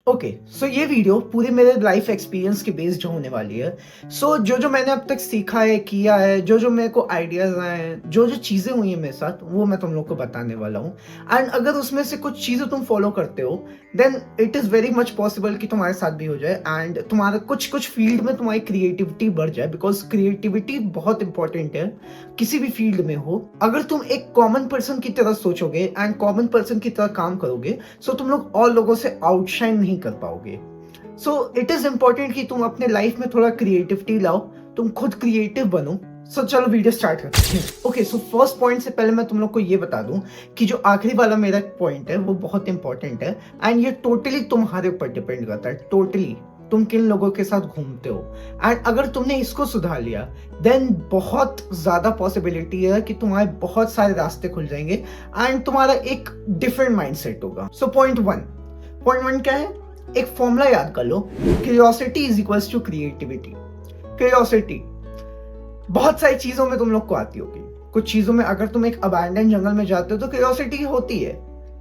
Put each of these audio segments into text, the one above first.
Okay, सो ये video पूरे मेरे लाइफ एक्सपीरियंस के बेस्ड होने वाली है। जो मैंने अब तक सीखा है, किया है, जो मेरे को आइडियाज़ आए हैं, जो चीज़ें हुई हैं मेरे साथ, वो मैं तुम लोग को बताने वाला हूँ। एंड अगर उसमें से कुछ चीज़ें तुम फॉलो करते हो, then it is very much possible कि तुम्हारे साथ भी हो जाए एंड तुम्हारा कुछ फील्ड में तुम्हारी क्रिएटिविटी बढ़ जाए, बिकॉज क्रिएटिविटी बहुत इंपॉर्टेंट है किसी भी फील्ड में हो। अगर तुम एक कॉमन पर्सन की तरह सोचोगे एंड कॉमन पर्सन की तरह काम करोगे, सो तुम लोग और लोगों से आउटशाइन नहीं कर पाओगे। सो इट इज इंपॉर्टेंट कि तुम अपने लाइफ में थोड़ा क्रिएटिविटी लाओ, तुम खुद क्रिएटिव बनो। सो चलो वीडियो स्टार्ट करते हैं। ओके, सो फर्स्ट पॉइंट से पहले मैं तुम लोग को ये बता दूं कि जो आखिरी वाला मेरा पॉइंट है वो बहुत इंपॉर्टेंट है एंड ये टोटली तुम्हारे ऊपर डिपेंड करता है। टोटली तुम किन लोगों के साथ घूमते हो एंड अगर तुमने इसको सुधार लिया, देन बहुत ज्यादा पॉसिबिलिटी है कि तुम्हारे बहुत सारे रास्ते खुल जाएंगे एंड तुम्हारा एक डिफरेंट माइंडसेट होगा। सो पॉइंट वन क्या है? एक फॉर्मूला याद कर लो, curiosity is equals to creativity. Curiosity बहुत सारी चीजों में तुम लोग को आती होगी। कुछ चीजों में अगर तुम एक अबैंडन जंगल में जाते हो तो क्यूरियोसिटी होती है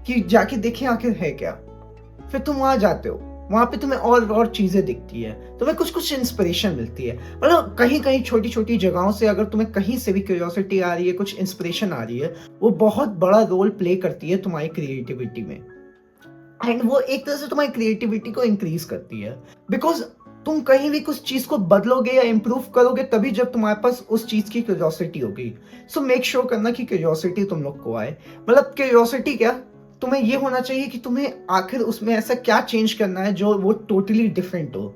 कि जाके देखें आखिर है क्या। फिर तुम वहां जाते हो, वहां पे तुम्हें और चीजें दिखती है, तुम्हें कुछ इंस्पिरेशन मिलती है। मतलब कहीं कहीं छोटी छोटी जगहों से अगर तुम्हें कहीं से भी क्यूरियोसिटी आ रही है, कुछ इंस्पिरेशन आ रही है, वो बहुत बड़ा रोल प्ले करती है तुम्हारी क्रिएटिविटी में एंड वो एक तरह से तुम्हारी क्रिएटिविटी को इंक्रीज करती है। बिकॉज तुम कहीं भी कुछ चीज को बदलोगे या इम्प्रूव करोगे तभी जब तुम्हारे पास उस चीज की क्यूरियोसिटी होगी। सो मेक श्योर करना कि क्यूरियोसिटी तुम लोग को आए। मतलब क्यूरियोसिटी क्या, तुम्हें ये होना चाहिए कि तुम्हें आखिर उसमें ऐसा क्या चेंज करना है जो वो टोटली डिफरेंट हो।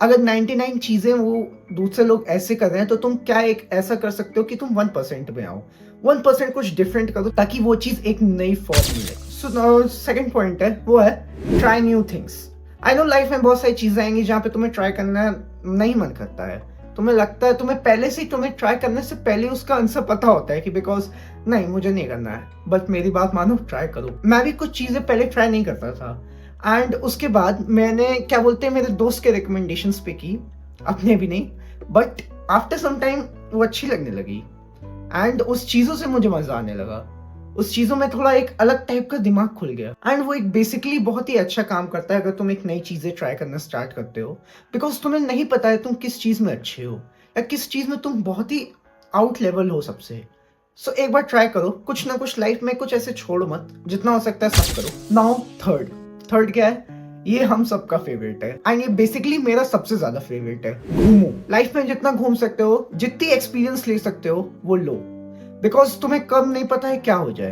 अगर 99 चीजें वो दूसरे लोग ऐसे कर रहे हैं तो तुम क्या एक ऐसा कर सकते हो कि तुम 1% में आओ, 1% कुछ डिफरेंट करो ताकि वो चीज एक नई फॉर्म मिले। सो सेकंड पॉइंट है वो है try new things. I know life में बहुत सारी चीजें आएंगी जहाँ पे तुम्हें ट्राई करना नहीं मन करता है, तुम्हें लगता है तुम्हें पहले से तुम्हें ट्राई करने से पहले उसका आंसर पता होता है कि बिकॉज नहीं मुझे नहीं करना है, बट मेरी बात मानो, ट्राई करो। मैं भी कुछ चीजें पहले ट्राई नहीं करता था एंड उसके बाद मैंने क्या बोलते हैं मेरे दोस्त के रिकमेंडेशंस पे की, अपने भी नहीं, बट आफ्टर सम टाइम वो अच्छी लगने लगी एंड उस चीजों से मुझे मजा आने लगा। उस चीजों में थोड़ा एक अलग टाइप का दिमाग खुल गया एंड वो एक बेसिकली बहुत ही अच्छा काम करता है अगर तुम एक नई चीजें ट्राई करना स्टार्ट करते हो। बिकॉज तुम्हें नहीं पता है तुम किस चीज में अच्छे हो या किस चीज में तुम बहुत ही आउट लेवल हो सबसे। सो एक बार ट्राई करो, कुछ ना कुछ लाइफ में कुछ ऐसे छोड़ो मत, जितना हो सकता है सब करो। नाउ थर्ड क्या है? ये हम सबका फेवरेट है एंड ये बेसिकली मेरा सबसे ज्यादा फेवरेट है। घूमो। लाइफ में जितना घूम सकते हो, जितनी एक्सपीरियंस ले सकते हो वो लो, बिकॉज तुम्हें कब नहीं पता है क्या हो जाए।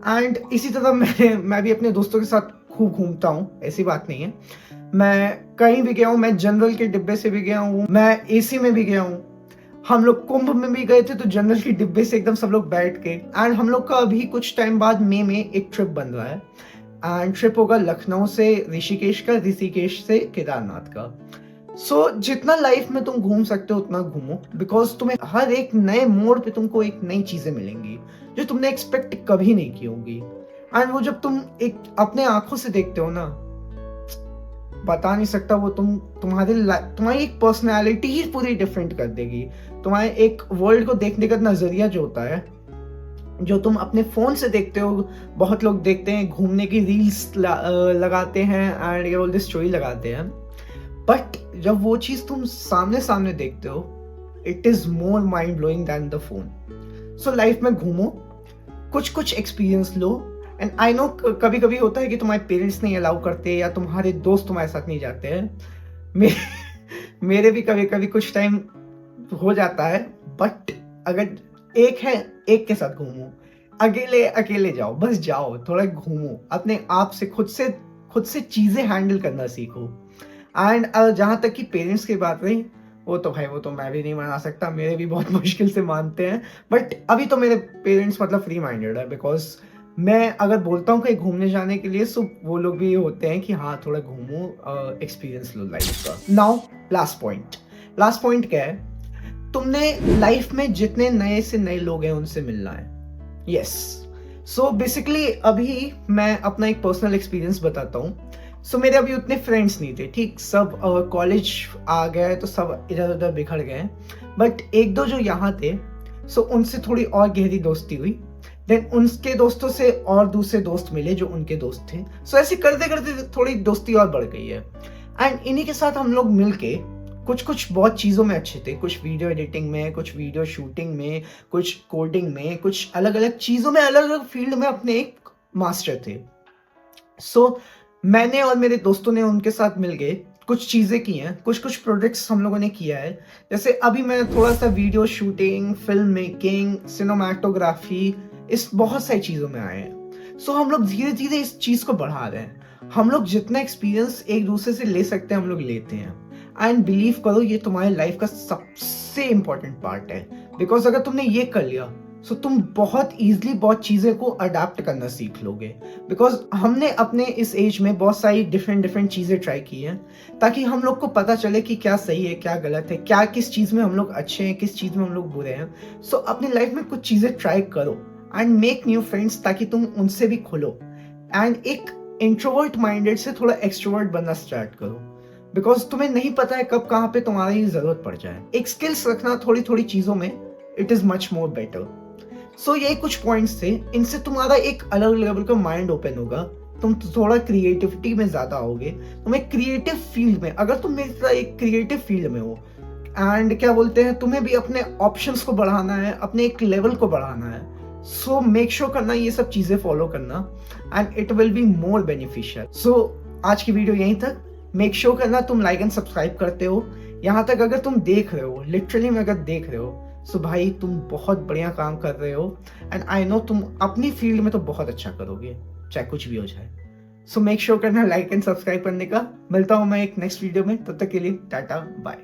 एंड इसी तरह मैं भी अपने दोस्तों के साथ खूब घूमता हूँ, ऐसी बात नहीं है। मैं कहीं भी गया हूँ, मैं जनरल के डिब्बे से भी गया हूँ, मैं एसी में भी गया हूँ। हम लोग कुंभ में भी गए थे तो जनरल के डिब्बे से एकदम सब लोग बैठ के। एंड हम लोग का अभी कुछ टाइम बाद मई में एक ट्रिप बन रहा है एंड ट्रिप होगा लखनऊ से ऋषिकेश का, ऋषिकेश से केदारनाथ का। सो जितना लाइफ में तुम घूम सकते हो उतना घूमो, बिकॉज तुम्हें हर एक नए मोड़ पे तुमको एक नई चीजें मिलेंगी जो तुमने एक्सपेक्ट कभी नहीं की होगी। एंड वो जब तुम एक अपने आंखों से देखते हो ना, बता नहीं सकता, वो तुम्हारी एक पर्सनैलिटी ही पूरी डिफरेंट कर देगी। तुम्हारे एक वर्ल्ड को देखने का नजरिया जो होता है, जो तुम अपने फोन से देखते हो, बहुत लोग देखते हैं घूमने की रील्स लगाते हैं एंड ये बोलते स्टोरी लगाते हैं, बट जब वो चीज तुम सामने सामने देखते हो, it is more mind blowing than the phone. So life में घूमो, कुछ एक्सपीरियंस लो एंड आई नो कभी कभी होता है कि तुम्हारे पेरेंट्स नहीं अलाउ करते या तुम्हारे दोस्त तुम्हारे साथ नहीं जाते हैं। मेरे भी कभी कभी कुछ टाइम हो जाता है, बट अगर एक के साथ घूमो, अकेले जाओ, बस जाओ, थोड़ा घूमो, अपने आप से खुद से चीजें हैंडल करना सीखो। एंड जहाँ तक कि पेरेंट्स की बात रही, वो तो मैं भी नहीं मना सकता, मेरे भी बहुत मुश्किल से मानते हैं, बट अभी तो मेरे पेरेंट्स मतलब फ्री माइंडेड है। बिकॉज मैं अगर बोलता हूँ कहीं घूमने जाने के लिए, सो वो लोग भी होते हैं कि हाँ थोड़ा घूमो, एक्सपीरियंस लो लाइफ का। नाउ लास्ट पॉइंट क्या है? तुमने लाइफ में जितने नए से नए लोग हैं उनसे मिलना है। यस, सो बेसिकली अभी मैं अपना एक पर्सनल एक्सपीरियंस बताता हूँ। सो मेरे अभी उतने फ्रेंड्स नहीं थे, ठीक, सब कॉलेज आ गए तो सब इधर उधर बिखर गए, बट एक दो जो यहाँ थे, सो उनसे थोड़ी और गहरी दोस्ती हुई देन उनके दोस्तों से और दूसरे दोस्त मिले जो उनके दोस्त थे। सो ऐसे करते-करते थोड़ी दोस्ती और बढ़ गई है। एंड इन्हीं के साथ हम लोग मिलके कुछ-कुछ बहुत चीज़ों में अच्छे थे। कुछ वीडियो एडिटिंग में, कुछ वीडियो शूटिंग में, कुछ कोडिंग में, कुछ अलग-अलग चीज़ों में, अलग-अलग फील्ड में अपने एक मास्टर थे। सो मैंने और मेरे दोस्तों ने उनके साथ मिल के कुछ चीज़ें की हैं, कुछ-कुछ प्रोजेक्ट्स हम लोगों ने किया है। जैसे अभी मैं थोड़ा-सा video shooting, film making, cinematography इस बहुत सारी चीज़ों में आए हैं। सो हम लोग धीरे-धीरे इस चीज़ को बढ़ा रहे हैं। हम लोग जितना एक्सपीरियंस एक-दूसरे से ले सकते हैं, हम लोग लेते हैं। एंड बिलीव करो ये तुम्हारी लाइफ़ का सबसे इम्पोर्टेंट पार्ट है। बिकॉज़ अगर तुमने ये कर लिया, सो तुम बहुत ईज़िली बहुत चीज़ें को अडैप्ट करना सीख लोगे। बिकॉज़ हमने अपने इस एज में बहुत सारी डिफरेंट चीज़ें ट्राई की हैं, ताकि हम लोग को पता चले कि क्या सही है, क्या गलत है, क्या किस चीज़ में हम लोग अच्छे हैं, किस चीज़ में हम लोग बुरे हैं। सो अपनी लाइफ़ में कुछ चीज़ें ट्राई करो एंड मेक न्यू फ्रेंड्स ताकि तुम उनसे भी खुलो। एंड एक इंट्रोवर्ट माइंडेड से थोड़ा एक्सट्रोवर्ट बनना स्टार्ट करो। बिकॉज़ तुम्हें नहीं पता है कब कहाँ पे तुम्हारी ज़रूरत पड़ जाए। एक स्किल्स रखना थोड़ी-थोड़ी चीज़ों में, it is much more better. So ये कुछ पॉइंट्स थे, इनसे तुम्हारा एक अलग लेवल का माइंड ओपन होगा। तुम थोड़ा क्रिएटिविटी में ज़्यादा आओगे। तुम एक क्रिएटिव फील्ड में, अगर तुम मेरी तरह एक क्रिएटिव फील्ड में हो एंड क्या बोलते हैं, तुम्हें भी अपने ऑप्शंस को बढ़ाना है, अपने एक लेवल को बढ़ाना है। सो मेक श्योर करना ये सब चीज़ें फॉलो करना and it will be more beneficial. So आज की वीडियो यहीं तक। मेक श्योर करना तुम लाइक एंड सब्सक्राइब करते हो। यहाँ तक अगर तुम देख रहे हो, लिटरली में अगर देख रहे हो, सो भाई तुम बहुत बढ़िया काम कर रहे हो एंड आई नो तुम अपनी फील्ड में तो बहुत अच्छा करोगे, चाहे कुछ भी हो जाए। सो मेक श्योर करना लाइक एंड सब्सक्राइब करने का। मिलता हूँ मैं एक नेक्स्ट वीडियो में, तब तक के लिए टाटा बाय।